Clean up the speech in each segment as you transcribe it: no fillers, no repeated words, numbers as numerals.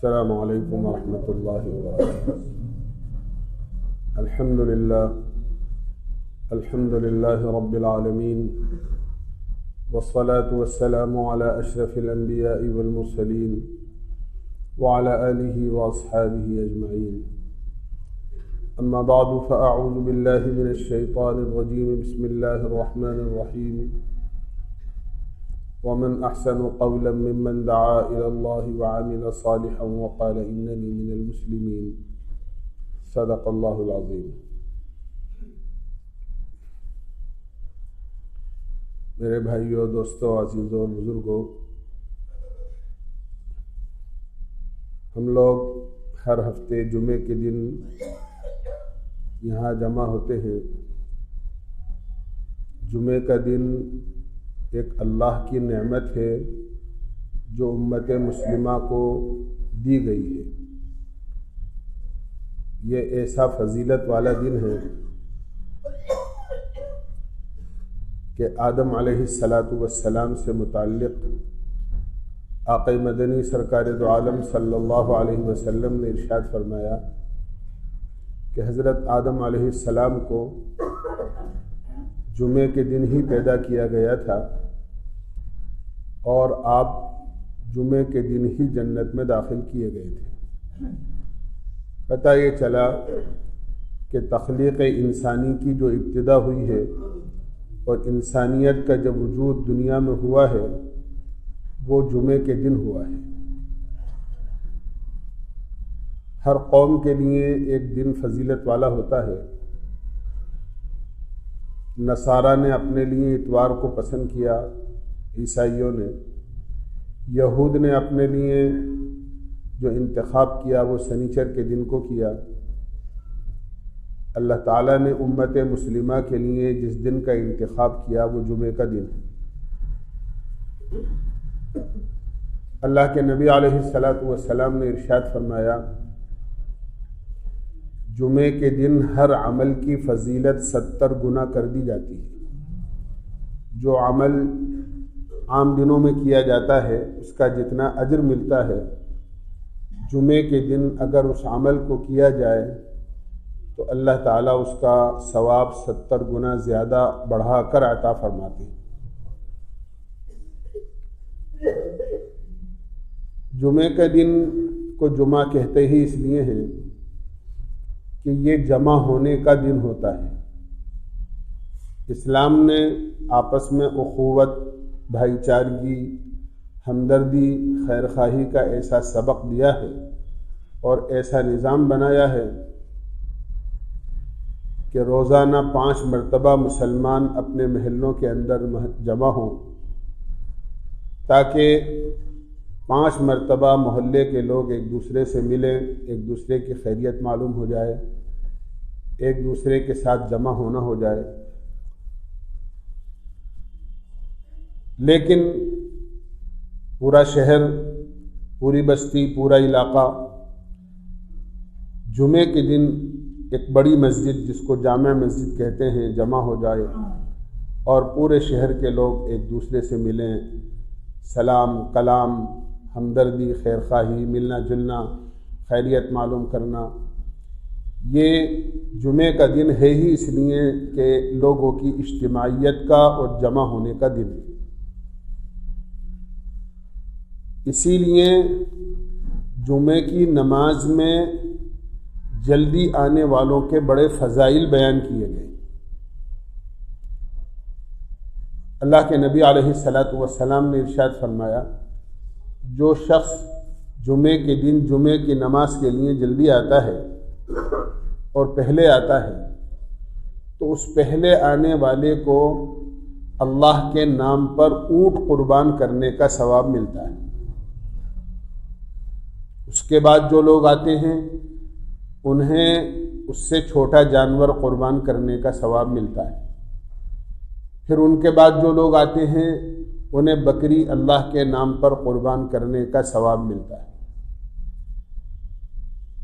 السلام علیکم ورحمۃ اللہ وبرکاتہ۔ الحمد للہ رب العالمین، والصلاة والسلام علی اشرف الانبیاء والمرسلین وعلی آلہ واصحابہ اجمعین، اما بعد فاعوذ باللہ من الشیطان الرجیم، بسم اللہ الرحمن الرحیم، ومن احسن قولا ممن دعا الى الله وعمل صالحا وقال انني من المسلمين، صدق اللہ العظیم۔ میرے بھائیوں، دوستوں، عزیزوں اور بزرگوں، ہم لوگ ہر ہفتے جمعے کے دن یہاں جمع ہوتے ہیں۔ جمعے کا دن ایک اللہ کی نعمت ہے جو امت مسلمہ کو دی گئی ہے۔ یہ ایسا فضیلت والا دن ہے کہ آدم علیہ السلام سے متعلق آقا مدنی سرکار دو عالم صلی اللہ علیہ وسلم نے ارشاد فرمایا کہ حضرت آدم علیہ السلام کو جمعے کے دن ہی پیدا کیا گیا تھا، اور آپ جمعے کے دن ہی جنت میں داخل کیے گئے تھے۔ پتہ یہ چلا کہ تخلیق انسانی کی جو ابتدا ہوئی ہے اور انسانیت کا جب وجود دنیا میں ہوا ہے وہ جمعے کے دن ہوا ہے۔ ہر قوم کے لیے ایک دن فضیلت والا ہوتا ہے۔ نصارہ نے اپنے لیے اتوار کو پسند کیا، عیسائیوں نے، یہود نے اپنے لیے جو انتخاب کیا وہ سنیچر کے دن کو کیا۔ اللہ تعالیٰ نے امت مسلمہ کے لیے جس دن کا انتخاب کیا وہ جمعے کا دن ہے۔ اللہ کے نبی علیہ السلام نے ارشاد فرمایا، جمعے کے دن ہر عمل کی فضیلت 70 گنا کر دی جاتی ہے۔ جو عمل عام دنوں میں کیا جاتا ہے اس کا جتنا اجر ملتا ہے، جمعے کے دن اگر اس عمل کو کیا جائے تو اللہ تعالیٰ اس کا ثواب 70 گنا زیادہ بڑھا کر عطا فرماتے ہیں۔ جمعے کے دن کو جمعہ کہتے ہی اس لیے ہیں کہ یہ جمع ہونے کا دن ہوتا ہے۔ اسلام نے آپس میں اخوت، بھائی چارگی، ہمدردی، خیر خواہی کا ایسا سبق دیا ہے اور ایسا نظام بنایا ہے کہ روزانہ 5 مرتبہ مسلمان اپنے محلوں کے اندر جمع ہوں، تاکہ 5 مرتبہ محلے کے لوگ ایک دوسرے سے ملیں، ایک دوسرے کی خیریت معلوم ہو جائے، ایک دوسرے کے ساتھ جمع ہونا ہو جائے۔ لیکن پورا شہر، پوری بستی، پورا علاقہ جمعے کے دن ایک بڑی مسجد جس کو جامع مسجد کہتے ہیں جمع ہو جائے اور پورے شہر کے لوگ ایک دوسرے سے ملیں، سلام کلام، ہمدردی، خیر خواہی، ملنا جلنا، خیریت معلوم کرنا۔ یہ جمعے کا دن ہے ہی اس لیے کہ لوگوں کی اجتماعیت کا اور جمع ہونے کا دن ہے۔ اسی لیے جمعے کی نماز میں جلدی آنے والوں کے بڑے فضائل بیان کیے گئے۔ اللہ کے نبی علیہ السلام نے ارشاد فرمایا، جو شخص جمعے کے دن جمعے کی نماز کے لیے جلدی آتا ہے اور پہلے آتا ہے تو اس پہلے آنے والے کو اللہ کے نام پر اونٹ قربان کرنے کا ثواب ملتا ہے۔ اس کے بعد جو لوگ آتے ہیں انہیں اس سے چھوٹا جانور قربان کرنے کا ثواب ملتا ہے۔ پھر ان کے بعد جو لوگ آتے ہیں انہیں بکری اللہ کے نام پر قربان کرنے کا ثواب ملتا ہے۔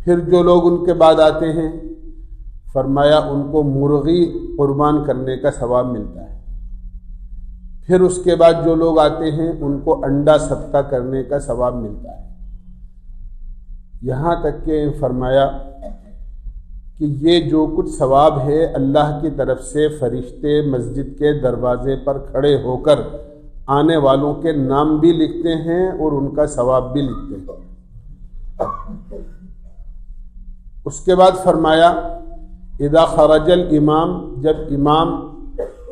پھر جو لوگ ان کے بعد آتے ہیں فرمایا ان کو مرغی قربان کرنے کا ثواب ملتا ہے۔ پھر اس کے بعد جو لوگ آتے ہیں ان کو انڈا صدقہ کرنے کا ثواب ملتا ہے۔ یہاں تک کہ فرمایا کہ یہ جو کچھ ثواب ہے اللہ کی طرف سے فرشتے مسجد کے دروازے پر کھڑے ہو کر آنے والوں کے نام بھی لکھتے ہیں اور ان کا ثواب بھی لکھتے ہیں۔ اس کے بعد فرمایا اذا خرج الامام، جب امام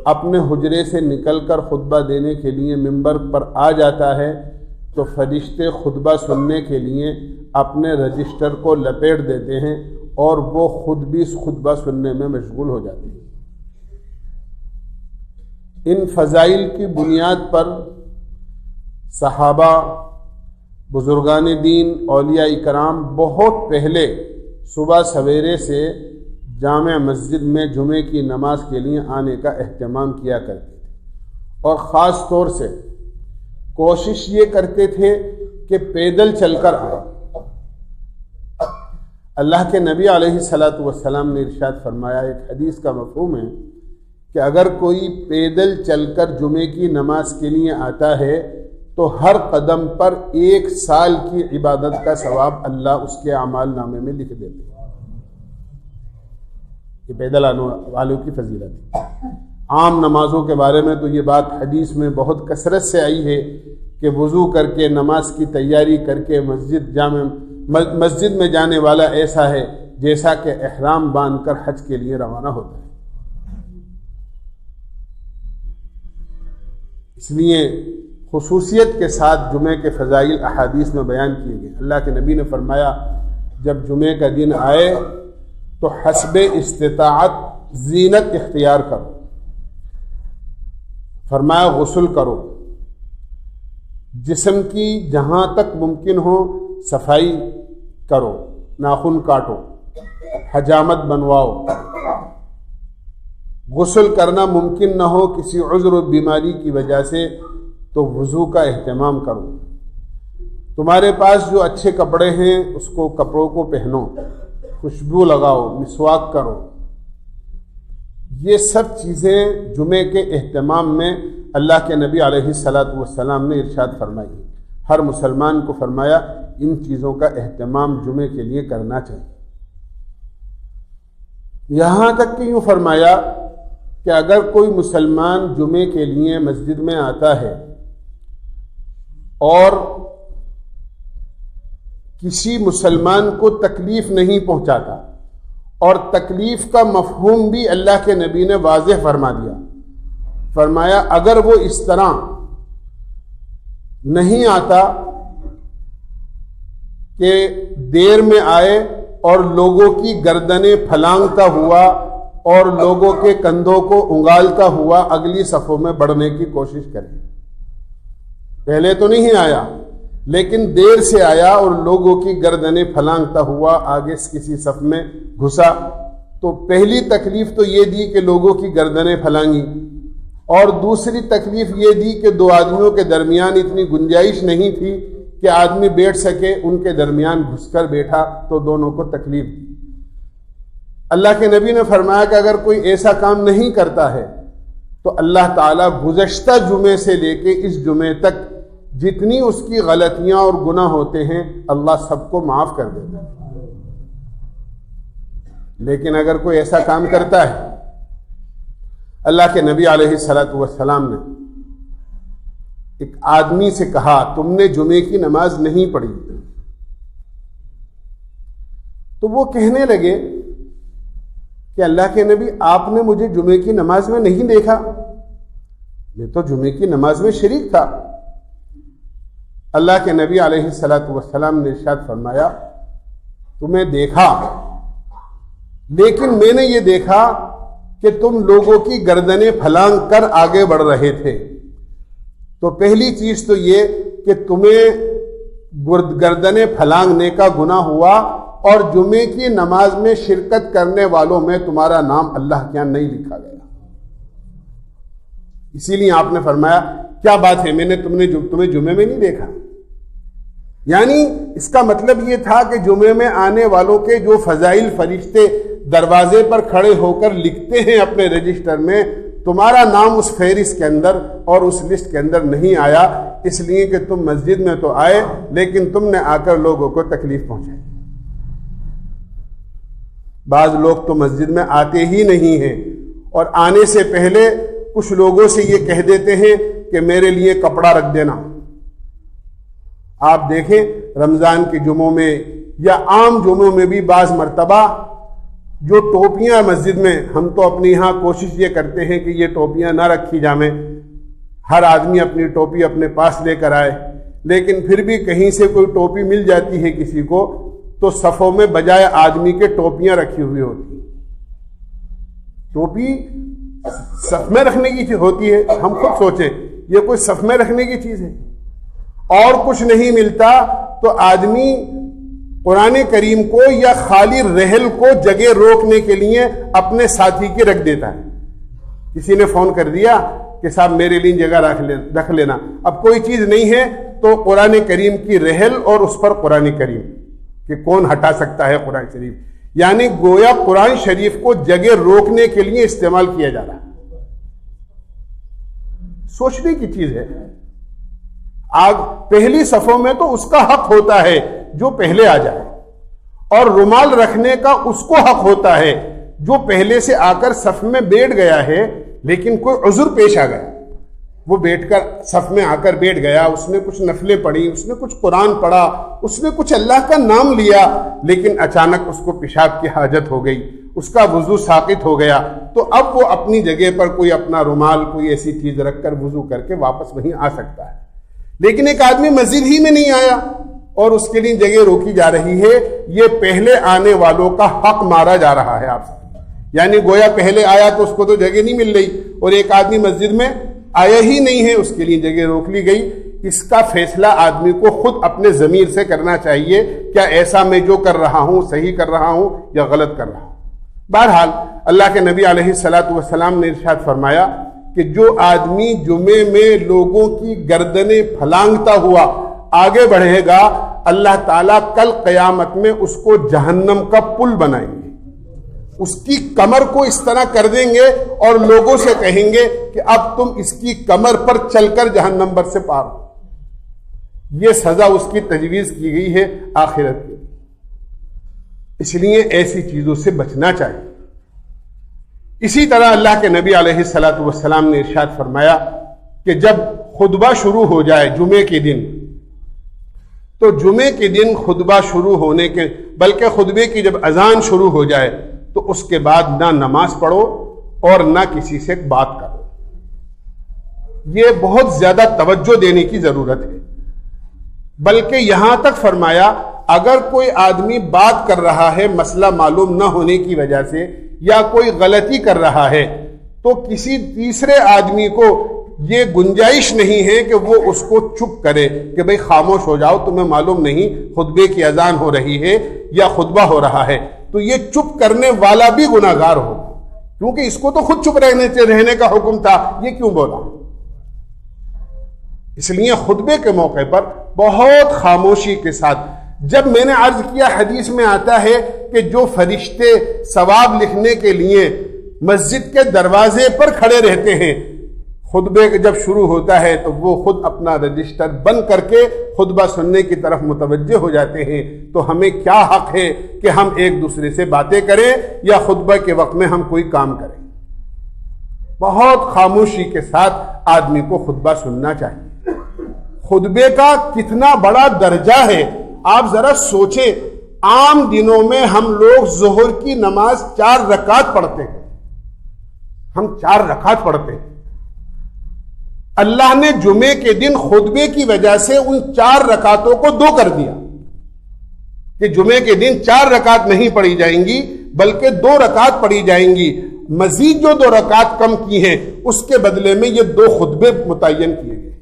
اپنے حجرے سے نکل کر خطبہ دینے کے لیے ممبر پر آ جاتا ہے تو فرشتے خطبہ سننے کے لیے اپنے رجسٹر کو لپیٹ دیتے ہیں اور وہ خود بھی اس خطبہ سننے میں مشغول ہو جاتے ہیں۔ ان فضائل کی بنیاد پر صحابہ، بزرگان دین، اولیاء کرام بہت پہلے صبح سویرے سے جامع مسجد میں جمعے کی نماز کے لیے آنے کا اہتمام کیا کرتے تھے، اور خاص طور سے کوشش یہ کرتے تھے کہ پیدل چل کر آئے۔ اللہ کے نبی علیہ الصلاۃ والسلام نے ارشاد فرمایا، ایک حدیث کا مفہوم ہے کہ اگر کوئی پیدل چل کر جمعے کی نماز کے لیے آتا ہے تو ہر قدم پر 1 سال کی عبادت کا ثواب اللہ اس کے اعمال نامے میں لکھ دیتے ہیں۔ یہ پیدل آنے والوں کی فضیلت ہے۔ عام نمازوں کے بارے میں تو یہ بات حدیث میں بہت کثرت سے آئی ہے کہ وضو کر کے نماز کی تیاری کر کے مسجد میں جانے والا ایسا ہے جیسا کہ احرام باندھ کر حج کے لیے روانہ ہوتا ہے۔ اس لیے خصوصیت کے ساتھ جمعے کے فضائل احادیث میں بیان کیے گئے۔ اللہ کے نبی نے فرمایا جب جمعے کا دن آئے تو حسب استطاعت زینت اختیار کرو، فرمایا غسل کرو، جسم کی جہاں تک ممکن ہو صفائی کرو، ناخن کاٹو، حجامت بنواؤ، غسل کرنا ممکن نہ ہو کسی عذر و بیماری کی وجہ سے تو وضو کا اہتمام کرو، تمہارے پاس جو اچھے کپڑے ہیں اس کو کپڑوں کو پہنو، خوشبو لگاؤ، مسواک کرو۔ یہ سب چیزیں جمعے کے اہتمام میں اللہ کے نبی علیہ الصلاۃ والسلام نے ارشاد فرمائی۔ ہر مسلمان کو فرمایا ان چیزوں کا اہتمام جمعے کے لیے کرنا چاہیے۔ یہاں تک کہ یوں فرمایا کہ اگر کوئی مسلمان جمعے کے لیے مسجد میں آتا ہے اور کسی مسلمان کو تکلیف نہیں پہنچاتا، اور تکلیف کا مفہوم بھی اللہ کے نبی نے واضح فرما دیا، فرمایا اگر وہ اس طرح نہیں آتا کہ دیر میں آئے اور لوگوں کی گردنیں پھلانگتا ہوا اور لوگوں کے کندھوں کو انگالتا ہوا اگلی صفوں میں بڑھنے کی کوشش کرے، پہلے تو نہیں آیا لیکن دیر سے آیا اور لوگوں کی گردنیں پھلانگتا ہوا آگے کسی صف میں گھسا، تو پہلی تکلیف تو یہ دی کہ لوگوں کی گردنیں پھلانگی، اور دوسری تکلیف یہ دی کہ 2 آدمیوں کے درمیان اتنی گنجائش نہیں تھی کہ آدمی بیٹھ سکے، ان کے درمیان گھس کر بیٹھا تو دونوں کو تکلیف دی۔ اللہ کے نبی نے فرمایا کہ اگر کوئی ایسا کام نہیں کرتا ہے تو اللہ تعالیٰ گزشتہ جمعے سے لے کے اس جمعے تک جتنی اس کی غلطیاں اور گناہ ہوتے ہیں اللہ سب کو معاف کر دیتا ہے۔ لیکن اگر کوئی ایسا کام کرتا ہے، اللہ کے نبی علیہ الصلاۃ والسلام نے ایک آدمی سے کہا تم نے جمعے کی نماز نہیں پڑھی، تو وہ کہنے لگے کہ اللہ کے نبی آپ نے مجھے جمعے کی نماز میں نہیں دیکھا، میں تو جمعے کی نماز میں شریک تھا۔ اللہ کے نبی علیہ الصلاۃ والسلام نے ارشاد فرمایا تمہیں دیکھا، لیکن میں نے یہ دیکھا کہ تم لوگوں کی گردنیں پھلانگ کر آگے بڑھ رہے تھے، تو پہلی چیز تو یہ کہ تمہیں گردنیں پھلانگنے کا گناہ ہوا، اور جمعے کی نماز میں شرکت کرنے والوں میں تمہارا نام اللہ کے یہاں نہیں لکھا گیا۔ اسی لیے آپ نے فرمایا کیا بات ہے، میں نے تمہیں جمعے میں نہیں دیکھا۔ یعنی اس کا مطلب یہ تھا کہ جمعے میں آنے والوں کے جو فضائل فرشتے دروازے پر کھڑے ہو کر لکھتے ہیں اپنے رجسٹر میں، تمہارا نام اس فہرست کے اندر اور اس لسٹ کے اندر نہیں آیا، اس لیے کہ تم مسجد میں تو آئے لیکن تم نے آ کر لوگوں کو تکلیف پہنچائی۔ بعض لوگ تو مسجد میں آتے ہی نہیں ہیں اور آنے سے پہلے کچھ لوگوں سے یہ کہہ دیتے ہیں کہ میرے لیے کپڑا رکھ دینا۔ آپ دیکھیں رمضان کے جمعوں میں یا عام جمعوں میں بھی بعض مرتبہ جو ٹوپیاں مسجد میں، ہم تو اپنی یہاں کوشش یہ کرتے ہیں کہ یہ ٹوپیاں نہ رکھی جائیں، ہر آدمی اپنی ٹوپی اپنے پاس لے کر آئے، لیکن پھر بھی کہیں سے کوئی ٹوپی مل جاتی ہے کسی کو تو صفوں میں بجائے آدمی کے ٹوپیاں رکھی ہوئی ہوتی۔ ٹوپی صف میں رکھنے کی چیز ہوتی ہے، ہم خود سوچیں یہ کوئی صف میں رکھنے کی چیز ہے؟ اور کچھ نہیں ملتا تو آدمی قرآن کریم کو یا خالی رحل کو جگہ روکنے کے لیے اپنے ساتھی کے رکھ دیتا ہے۔ کسی نے فون کر دیا کہ صاحب میرے لیے جگہ رکھ لینا، اب کوئی چیز نہیں ہے تو قرآن کریم کی رحل اور اس پر قرآن کریم، کہ کون ہٹا سکتا ہے قرآن شریف، یعنی گویا قرآن شریف کو جگہ روکنے کے لیے استعمال کیا جا رہا ہے۔ سوچنے کی چیز ہے۔ آگ پہلی صفوں میں تو اس کا حق ہوتا ہے جو پہلے آ جائے، اور رومال رکھنے کا اس کو حق ہوتا ہے جو پہلے سے آ کر صف میں بیٹھ گیا ہے، لیکن کوئی عذر پیش آ گیا، وہ بیٹھ کر صف میں آ کر بیٹھ گیا، اس نے کچھ نفلیں پڑھی، اس نے کچھ قرآن پڑھا، اس نے کچھ اللہ کا نام لیا، لیکن اچانک اس کو پیشاب کی حاجت ہو گئی، اس کا وضو ساقط ہو گیا، تو اب وہ اپنی جگہ پر کوئی اپنا رومال کوئی ایسی چیز رکھ کر وضو کر کے واپس وہیں آ سکتا ہے۔ لیکن ایک آدمی مسجد ہی میں نہیں آیا اور اس کے لیے جگہ روکی جا رہی ہے، یہ پہلے آنے والوں کا حق مارا جا رہا ہے آپ سے، یعنی گویا پہلے آیا تو اس کو تو جگہ نہیں مل رہی، اور ایک آدمی مسجد میں آیا ہی نہیں ہے اس کے لیے جگہ روک لی گئی۔ اس کا فیصلہ آدمی کو خود اپنے ضمیر سے کرنا چاہیے، کیا ایسا میں جو کر رہا ہوں صحیح کر رہا ہوں یا غلط کر رہا ہوں۔ بہرحال اللہ کے نبی علیہ الصلوۃ والسلام نے ارشاد فرمایا کہ جو آدمی جمعے میں لوگوں کی گردنیں پھلانگتا ہوا آگے بڑھے گا، اللہ تعالیٰ کل قیامت میں اس کو جہنم کا پل بنائیں گے، اس کی کمر کو اس طرح کر دیں گے اور لوگوں سے کہیں گے کہ اب تم اس کی کمر پر چل کر جہنم پر سے پار ہو۔ یہ سزا اس کی تجویز کی گئی ہے آخرت کی، اس لیے ایسی چیزوں سے بچنا چاہیے۔ اسی طرح اللہ کے نبی علیہ الصلوۃ والسلام نے ارشاد فرمایا کہ جب خطبہ شروع ہو جائے جمعے کے دن، تو جمعے کے دن خطبہ شروع ہونے کے بلکہ خطبے کی جب اذان شروع ہو جائے تو اس کے بعد نہ نماز پڑھو اور نہ کسی سے بات کرو۔ یہ بہت زیادہ توجہ دینے کی ضرورت ہے، بلکہ یہاں تک فرمایا اگر کوئی آدمی بات کر رہا ہے مسئلہ معلوم نہ ہونے کی وجہ سے یا کوئی غلطی کر رہا ہے تو کسی تیسرے آدمی کو یہ گنجائش نہیں ہے کہ وہ اس کو چپ کرے کہ بھئی خاموش ہو جاؤ، تمہیں معلوم نہیں خطبے کی اذان ہو رہی ہے یا خطبہ ہو رہا ہے، تو یہ چپ کرنے والا بھی گناہ گار ہو، کیونکہ اس کو تو خود چپ رہنے کا حکم تھا، یہ کیوں بولا؟ اس لیے خطبے کے موقع پر بہت خاموشی کے ساتھ، جب میں نے عرض کیا حدیث میں آتا ہے کہ جو فرشتے ثواب لکھنے کے لیے مسجد کے دروازے پر کھڑے رہتے ہیں، خطبے جب شروع ہوتا ہے تو وہ خود اپنا رجسٹر بند کر کے خطبہ سننے کی طرف متوجہ ہو جاتے ہیں، تو ہمیں کیا حق ہے کہ ہم ایک دوسرے سے باتیں کریں یا خطبہ کے وقت میں ہم کوئی کام کریں؟ بہت خاموشی کے ساتھ آدمی کو خطبہ سننا چاہیے۔ خطبے کا کتنا بڑا درجہ ہے آپ ذرا سوچیں۔ عام دنوں میں ہم لوگ ظہر کی نماز 4 رکعت پڑھتے ہیں، ہم 4 رکعت پڑھتے ہیں۔ اللہ نے جمعے کے دن خطبے کی وجہ سے ان 4 رکعتوں کو 2 کر دیا کہ جمعے کے دن 4 رکعت نہیں پڑھی جائیں گی بلکہ 2 رکعت پڑھی جائیں گی، مزید جو 2 رکعت کم کی ہیں اس کے بدلے میں یہ 2 خطبے متعین کیے گئے۔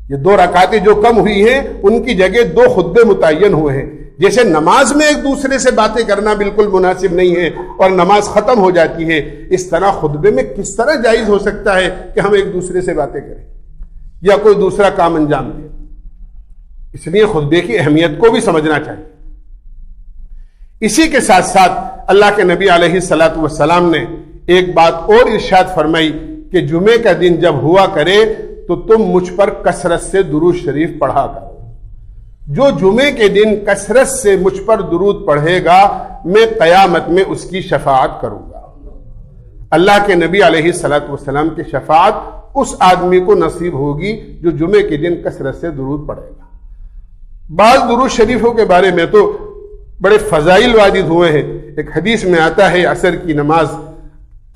یہ 2 رکعتیں جو کم ہوئی ہیں ان کی جگہ 2 خطبے متعین ہوئے ہیں۔ جیسے نماز میں ایک دوسرے سے باتیں کرنا بالکل مناسب نہیں ہے اور نماز ختم ہو جاتی ہے، اس طرح خطبے میں کس طرح جائز ہو سکتا ہے کہ ہم ایک دوسرے سے باتیں کریں یا کوئی دوسرا کام انجام دیں؟ اس لیے خطبے کی اہمیت کو بھی سمجھنا چاہیے۔ اسی کے ساتھ ساتھ اللہ کے نبی علیہ الصلوۃ والسلام نے ایک بات اور ارشاد فرمائی کہ جمعے کا دن جب ہوا کرے تو تم مجھ پر کثرت سے درود شریف پڑھا کرو۔ جو جمعے کے دن کثرت سے مجھ پر درود پڑھے گا میں قیامت میں اس کی شفاعت کروں گا۔ اللہ کے نبی علیہ الصلوۃ والسلام کی شفاعت اس آدمی کو نصیب ہوگی جو جمعے کے دن کثرت سے درود پڑھے گا۔ بعض درود شریفوں کے بارے میں تو بڑے فضائل وارد ہوئے ہیں۔ ایک حدیث میں آتا ہے عصر کی نماز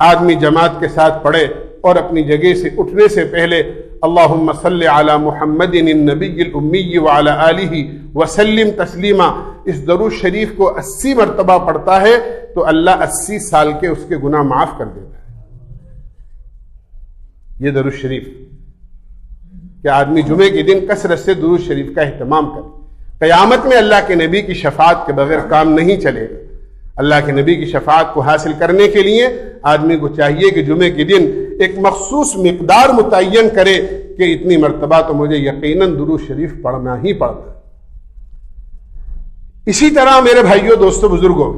آدمی جماعت کے ساتھ پڑھے اور اپنی جگہ سے اٹھنے سے پہلے اللہم صلی علی محمد النبی الامی وعلی آلہ وسلم تسلیما، اس درود شریف کو 80 مرتبہ پڑھتا ہے تو اللہ 80 سال کے اس کے گناہ معاف کر دیتا ہے۔ یہ درود شریف کہ آدمی جمعے کے دن کثرت سے درود شریف کا اہتمام کرے۔ قیامت میں اللہ کے نبی کی شفاعت کے بغیر کام نہیں چلے گا۔ اللہ کے نبی کی شفاعت کو حاصل کرنے کے لیے آدمی کو چاہیے کہ جمعے کے دن ایک مخصوص مقدار متعین کرے کہ اتنی مرتبہ تو مجھے یقیناً درود شریف پڑھنا ہی پڑھنا ہے۔ اسی طرح میرے بھائیوں، دوستوں، بزرگوں،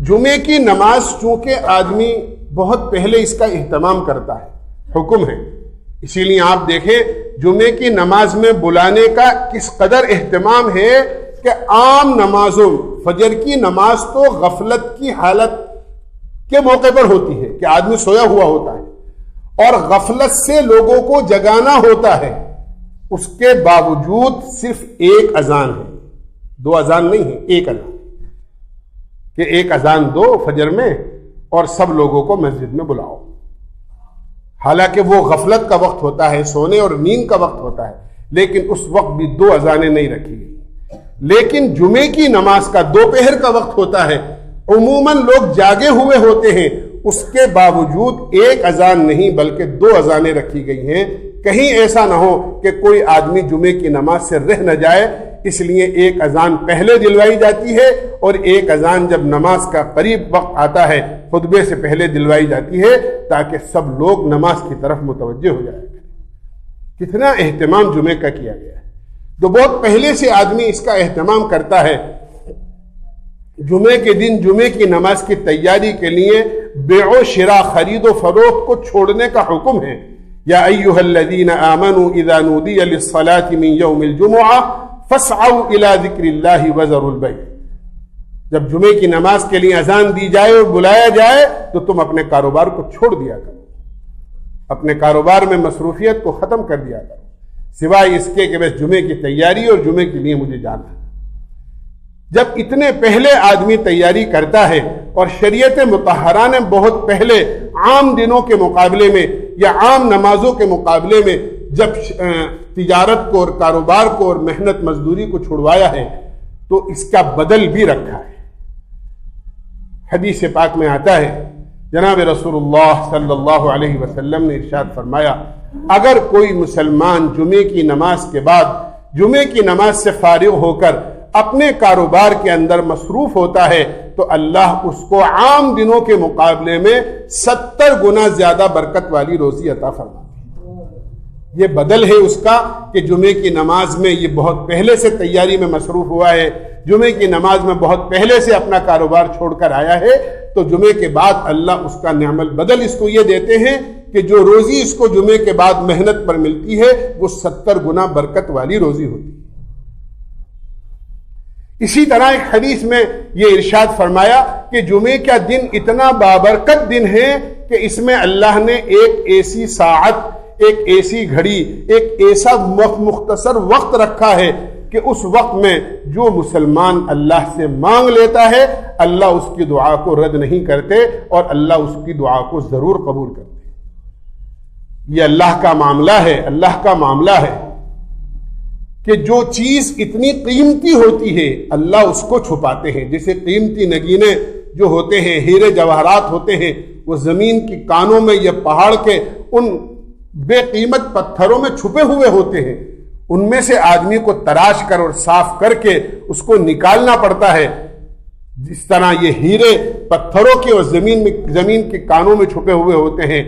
جمعے کی نماز چونکہ آدمی بہت پہلے اس کا اہتمام کرتا ہے، حکم ہے، اسی لیے آپ دیکھیں جمعے کی نماز میں بلانے کا کس قدر اہتمام ہے کہ عام نمازوں، فجر کی نماز تو غفلت کی حالت کے موقع پر ہوتی ہے کہ آدمی سویا ہوا ہوتا ہے اور غفلت سے لوگوں کو جگانا ہوتا ہے، اس کے باوجود صرف ایک اذان ہے، 2 اذان نہیں ہے، ایک اذان کہ ایک اذان دو فجر میں اور سب لوگوں کو مسجد میں بلاؤ۔ حالانکہ وہ غفلت کا وقت ہوتا ہے، سونے اور نیند کا وقت ہوتا ہے، لیکن اس وقت بھی 2 اذانیں نہیں رکھی گئی۔ لیکن جمعے کی نماز کا دوپہر کا وقت ہوتا ہے، عموماً لوگ جاگے ہوئے ہوتے ہیں، اس کے باوجود ایک اذان نہیں بلکہ 2 اذانیں رکھی گئی ہیں۔ کہیں ایسا نہ ہو کہ کوئی آدمی جمعے کی نماز سے رہ نہ جائے، اس لیے ایک اذان پہلے دلوائی جاتی ہے اور ایک اذان جب نماز کا قریب وقت آتا ہے خطبے سے پہلے دلوائی جاتی ہے تاکہ سب لوگ نماز کی طرف متوجہ ہو جائیں۔ کتنا اہتمام جمعے کا کیا گیا ہے، تو بہت پہلے سے آدمی اس کا اہتمام کرتا ہے۔ جمعے کے دن جمعے کی نماز کی تیاری کے لیے بیع و شراء، خرید و فروخت کو چھوڑنے کا حکم ہے۔ یا ایھا الذین آمنوا اذا نودی للصلاۃ من یوم الجمعہ فاسعوا الی ذکر اللہ وذروا البیع، جب جمعے کی نماز کے لیے اذان دی جائے اور بلایا جائے تو تم اپنے کاروبار کو چھوڑ دیا کرو، اپنے کاروبار میں مصروفیت کو ختم کر دیا کرو، سوائے اس کے کہ بس جمعے کی تیاری اور جمعے کے لیے مجھے جانا ہے۔ جب اتنے پہلے آدمی تیاری کرتا ہے اور شریعت مطہرہ نے بہت پہلے عام دنوں کے مقابلے میں یا عام نمازوں کے مقابلے میں جب تجارت کو اور کاروبار کو اور محنت مزدوری کو چھڑوایا ہے تو اس کا بدل بھی رکھا ہے۔ حدیث پاک میں آتا ہے، جناب رسول اللہ صلی اللہ علیہ وسلم نے ارشاد فرمایا، اگر کوئی مسلمان جمعے کی نماز کے بعد جمعے کی نماز سے فارغ ہو کر اپنے کاروبار کے اندر مصروف ہوتا ہے تو اللہ اس کو عام دنوں کے مقابلے میں 70 گنا زیادہ برکت والی روزی عطا فرماتا ہے۔ یہ بدل ہے اس کا کہ جمعے کی نماز میں یہ بہت پہلے سے تیاری میں مصروف ہوا ہے، جمعے کی نماز میں بہت پہلے سے اپنا کاروبار چھوڑ کر آیا ہے، تو جمعے کے بعد اللہ اس کا نعم البدل اس کو یہ دیتے ہیں کہ جو روزی اس کو جمعے کے بعد محنت پر ملتی ہے وہ 70 گنا برکت والی روزی ہوتی ہے۔ اسی طرح ایک حدیث میں یہ ارشاد فرمایا کہ جمعے کا دن اتنا بابرکت دن ہے کہ اس میں اللہ نے ایک ایسی ساعت، ایک ایسی گھڑی، ایک ایسا مختصر وقت رکھا ہے کہ اس وقت میں جو مسلمان اللہ سے مانگ لیتا ہے اللہ اس کی دعا کو رد نہیں کرتے اور اللہ اس کی دعا کو ضرور قبول کرتے۔ یہ اللہ کا معاملہ ہے، اللہ کا معاملہ ہے کہ جو چیز اتنی قیمتی ہوتی ہے اللہ اس کو چھپاتے ہیں۔ جیسے قیمتی نگینے جو ہوتے ہیں، ہیرے جواہرات ہوتے ہیں، وہ زمین کی کانوں میں یا پہاڑ کے ان بے قیمت پتھروں میں چھپے ہوئے ہوتے ہیں، ان میں سے آدمی کو تراش کر اور صاف کر کے اس کو نکالنا پڑتا ہے۔ جس طرح یہ ہیرے پتھروں کے اور زمین کے کانوں میں چھپے ہوئے ہوتے ہیں،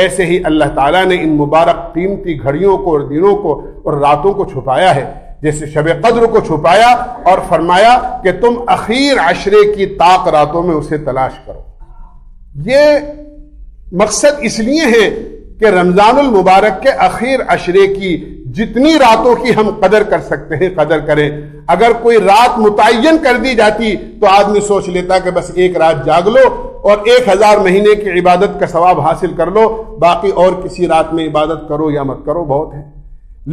ایسے ہی اللہ تعالیٰ نے ان مبارک قیمتی گھڑیوں کو اور دنوں کو اور راتوں کو چھپایا ہے۔ جیسے شب قدر کو چھپایا اور فرمایا کہ تم اخیر عشرے کی طاق راتوں میں اسے تلاش کرو۔ یہ مقصد اس لیے ہے کہ رمضان المبارک کے اخیر عشرے کی جتنی راتوں کی ہم قدر کر سکتے ہیں قدر کریں. اگر کوئی رات متعین کر دی جاتی تو آدمی سوچ لیتا کہ بس ایک رات جاگ لو اور 1000 مہینے کی عبادت کا ثواب حاصل کر لو، باقی اور کسی رات میں عبادت کرو یا مت کرو بہت ہے.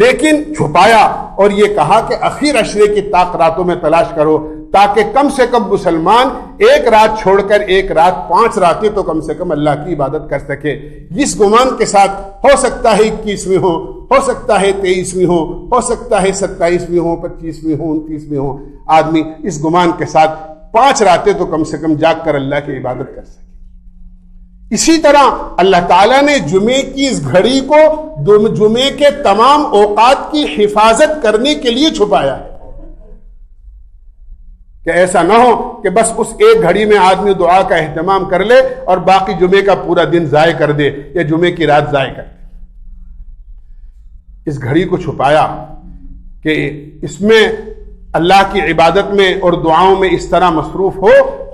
لیکن چھپایا اور یہ کہا کہ اخیر عشرے کی طاق راتوں میں تلاش کرو تاکہ کم سے کم مسلمان ایک رات چھوڑ کر ایک رات 5 راتیں تو کم سے کم اللہ کی عبادت کر سکے. اس گمان کے ساتھ ہو سکتا ہے 21ویں ہو سکتا ہے 23ویں ہو سکتا ہے 27ویں ہو 25ویں ہو 29ویں ہو، آدمی اس گمان کے ساتھ 5 راتیں تو کم سے کم جاگ کر اللہ کی عبادت کر سکے. اسی طرح اللہ تعالیٰ نے جمعے کی اس گھڑی کو جمعے کے تمام اوقات کی حفاظت کرنے کے لیے چھپایا ہے کہ ایسا نہ ہو کہ بس اس ایک گھڑی میں آدمی دعا کا اہتمام کر لے اور باقی جمعے کا پورا دن ضائع کر دے یا جمعے کی رات ضائع کر دے. اس گھڑی کو چھپایا کہ اس میں اللہ کی عبادت میں اور دعاؤں میں اس طرح مصروف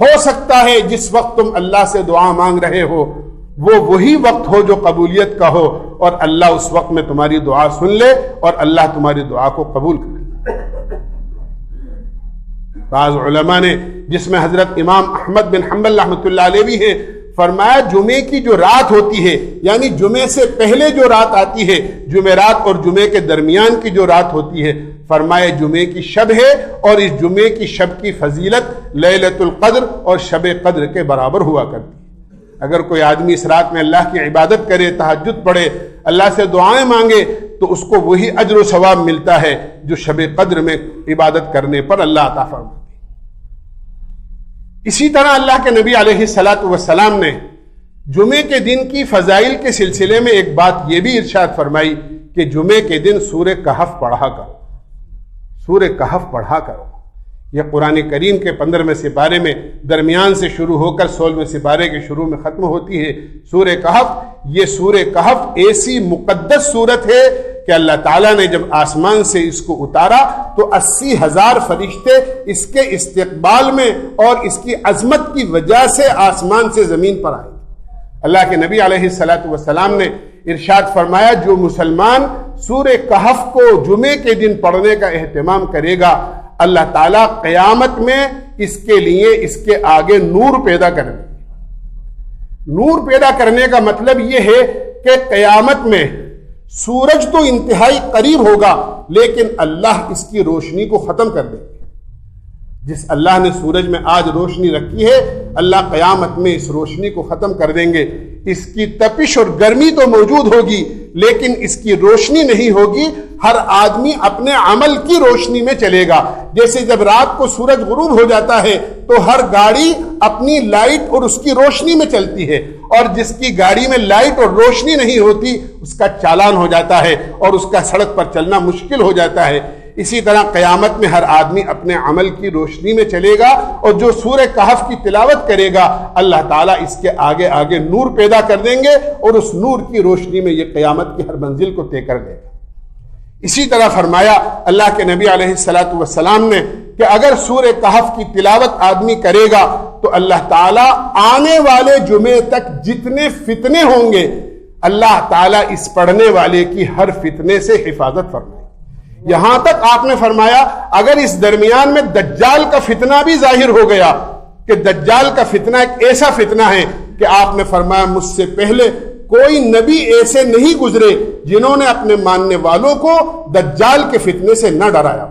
ہو سکتا ہے جس وقت تم اللہ سے دعا مانگ رہے ہو وہ وہی وقت ہو جو قبولیت کا ہو اور اللہ اس وقت میں تمہاری دعا سن لے اور اللہ تمہاری دعا کو قبول کرے. بعض علماء نے جس میں حضرت امام احمد بن حنبل رحمۃ اللہ علیہ بھی ہیں فرمایا جمعے کی جو رات ہوتی ہے یعنی جمعے سے پہلے جو رات آتی ہے جمعرات اور جمعے کے درمیان کی جو رات ہوتی ہے فرمایا جمعے کی شب ہے اور اس جمعے کی شب کی فضیلت لیلۃ القدر اور شب قدر کے برابر ہوا کرتی ہے. اگر کوئی آدمی اس رات میں اللہ کی عبادت کرے تہجد پڑھے اللہ سے دعائیں مانگے تو اس کو وہی اجر و ثواب ملتا ہے جو شب قدر میں عبادت کرنے پر اللہ عطا فرماتے. اسی طرح اللہ کے نبی علیہ الصلاۃ والسلام نے جمعے کے دن کی فضائل کے سلسلے میں ایک بات یہ بھی ارشاد فرمائی کہ جمعے کے دن سورہ کہف پڑھا کرو. سورہ کہف پڑھا کرو. یہ قرآن کریم کے 15ویں سپارے میں درمیان سے شروع ہو کر 16ویں سپارے کے شروع میں ختم ہوتی ہے سورہ کہف. یہ سورہ کہف ایسی مقدس سورت ہے کہ اللہ تعالیٰ نے جب آسمان سے اس کو اتارا تو 80,000 فرشتے اس کے استقبال میں اور اس کی عظمت کی وجہ سے آسمان سے زمین پر آئے. اللہ کے نبی علیہ الصلاۃ والسلام نے ارشاد فرمایا جو مسلمان سورہ کہف کو جمعے کے دن پڑھنے کا اہتمام کرے گا اللہ تعالیٰ قیامت میں اس کے لیے اس کے آگے نور پیدا کرے گا. نور پیدا کرنے کا مطلب یہ ہے کہ قیامت میں سورج تو انتہائی قریب ہوگا لیکن اللہ اس کی روشنی کو ختم کر دے گا. جس اللہ نے سورج میں آج روشنی رکھی ہے اللہ قیامت میں اس روشنی کو ختم کر دیں گے. اس کی تپش اور گرمی تو موجود ہوگی لیکن اس کی روشنی نہیں ہوگی. ہر آدمی اپنے عمل کی روشنی میں چلے گا. جیسے جب رات کو سورج غروب ہو جاتا ہے تو ہر گاڑی اپنی لائٹ اور اس کی روشنی میں چلتی ہے اور جس کی گاڑی میں لائٹ اور روشنی نہیں ہوتی اس کا چالان ہو جاتا ہے اور اس کا سڑک پر چلنا مشکل ہو جاتا ہے. اسی طرح قیامت میں ہر آدمی اپنے عمل کی روشنی میں چلے گا اور جو سورہ کہف کی تلاوت کرے گا اللہ تعالیٰ اس کے آگے آگے نور پیدا کر دیں گے اور اس نور کی روشنی میں یہ قیامت کی ہر منزل کو طے کر دے گا. اسی طرح فرمایا اللہ کے نبی علیہ الصلاۃ والسلام نے کہ اگر سورہ کہف کی تلاوت آدمی کرے گا تو اللہ تعالیٰ آنے والے جمعے تک جتنے فتنے ہوں گے اللہ تعالیٰ اس پڑھنے والے کی ہر فتنے سے حفاظت فرمائے. یہاں تک آپ نے فرمایا اگر اس درمیان میں دجال کا فتنہ بھی ظاہر ہو گیا کہ دجال کا فتنہ ایک ایسا فتنہ ہے کہ آپ نے فرمایا مجھ سے پہلے کوئی نبی ایسے نہیں گزرے جنہوں نے اپنے ماننے والوں کو دجال کے فتنے سے نہ ڈرایا.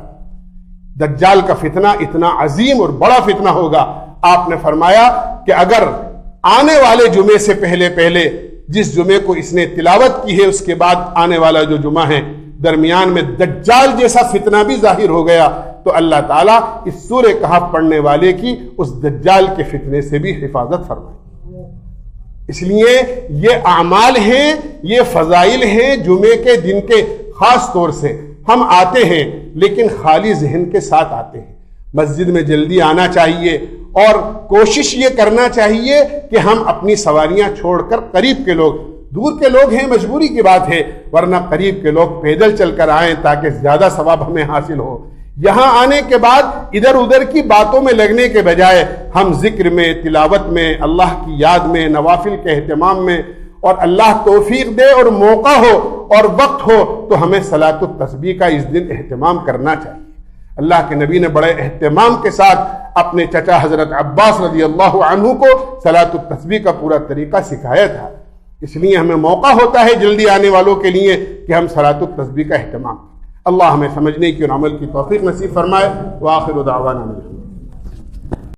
دجال کا فتنہ اتنا عظیم اور بڑا فتنہ ہوگا. آپ نے فرمایا کہ اگر آنے والے جمعے سے پہلے جس جمعے کو اس نے تلاوت کی ہے اس کے بعد آنے والا جو جمعہ ہے درمیان میں دجال جیسا فتنہ بھی ظاہر ہو گیا تو اللہ تعالیٰ اس سورہ کہف پڑھنے والے کی اس دجال کے فتنے سے بھی حفاظت فرمائے. اس لیے یہ اعمال ہیں یہ فضائل ہیں جمعے کے دن کے. خاص طور سے ہم آتے ہیں لیکن خالی ذہن کے ساتھ آتے ہیں. مسجد میں جلدی آنا چاہیے اور کوشش یہ کرنا چاہیے کہ ہم اپنی سواریاں چھوڑ کر قریب کے لوگ دور کے لوگ ہیں مجبوری کی بات ہے ورنہ قریب کے لوگ پیدل چل کر آئیں تاکہ زیادہ ثواب ہمیں حاصل ہو. یہاں آنے کے بعد ادھر ادھر کی باتوں میں لگنے کے بجائے ہم ذکر میں تلاوت میں اللہ کی یاد میں نوافل کے اہتمام میں اور اللہ توفیق دے اور موقع ہو اور وقت ہو تو ہمیں صلاۃ التسبیح کا اس دن اہتمام کرنا چاہیے۔ اللہ کے نبی نے بڑے اہتمام کے ساتھ اپنے چچا حضرت عباس رضی اللہ عنہ کو صلاۃ التسبیح کا پورا طریقہ سکھایا تھا، اس لیے ہمیں موقع ہوتا ہے جلدی آنے والوں کے لیے کہ ہم صلاۃ التسبیح کا اہتمام کریں۔ اللہ ہمیں سمجھنے کی اور عمل کی توفیق نصیب فرمائے۔ وآخر دعوانا